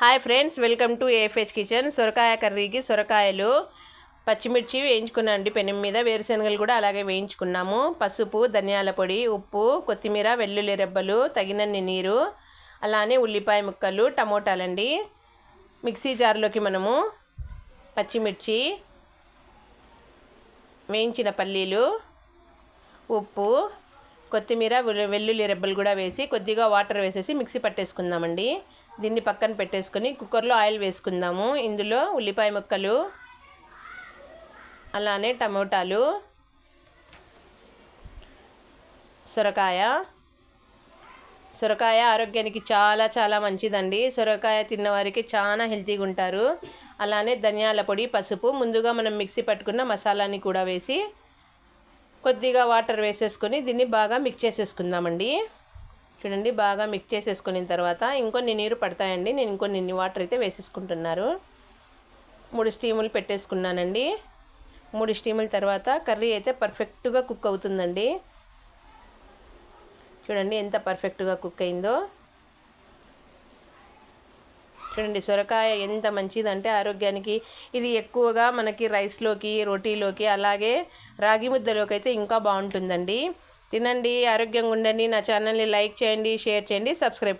Hi friends, welcome to AFH kitchen. సొరకాయ కర్రీకి సొరకాయలు, పచ్చిమిర్చి వేయించుకున్నాండి పెనం మీద. వేరుశనగలు కూడా అలాగే వేయించుకున్నాము. పసుపు, ధనియాల పొడి, ఉప్పు, కొత్తిమీర, వెల్లుల్లి రెబ్బలు, తగినన్ని నీరు, అలానే ఉల్లిపాయ ముక్కలు, టమోటాలండి. మిక్సీ జార్లోకి మనము పచ్చిమిర్చి, వేయించిన పల్లీలు, ఉప్పు, కొత్తిమీర, వెల్లుల్లి రెబ్బలు కూడా వేసి కొద్దిగా వాటర్ వేసేసి మిక్సీ పట్టేసుకుందామండి. దీన్ని పక్కన పెట్టేసుకొని కుక్కర్లో ఆయిల్ వేసుకుందాము. ఇందులో ఉల్లిపాయ ముక్కలు, అలానే టమోటాలు, సొరకాయ ఆరోగ్యానికి చాలా చాలా మంచిదండి. సొరకాయ తిన్నవారికి చాలా హెల్తీగా ఉంటారు. అలానే ధనియాల పొడి, పసుపు, ముందుగా మనం మిక్సీ పట్టుకున్న మసాలాని కూడా వేసి కొద్దిగా వాటర్ వేసేసుకొని దీన్ని బాగా మిక్స్ చేసేసుకుందామండి. చూడండి, బాగా మిక్స్ చేసేసుకున్న తర్వాత ఇంకొన్ని నీరు పడతాయండి. నేను ఇంకొన్ని వాటర్ అయితే వేసేసుకుంటున్నారు. 3 స్టీములు పెట్టేసుకున్నానండి. 3 స్టీముల తర్వాత కర్రీ అయితే పర్ఫెక్ట్గా కుక్ అవుతుందండి. చూడండి ఎంత పర్ఫెక్ట్గా కుక్ అయిందో. చూడండి, సొరకాయ ఎంత మంచిదంటే ఆరోగ్యానికి. ఇది ఎక్కువగా మనకి రైస్లోకి, రోటీలోకి, అలాగే రాగి ముద్దలోకి అయితే ఇంకా బాగుంటుందండి. తినండి, ఆరోగ్యంగా ఉండండి. నా ఛానల్ని లైక్ చేయండి, షేర్ చేయండి, సబ్స్క్రైబ్ కూడా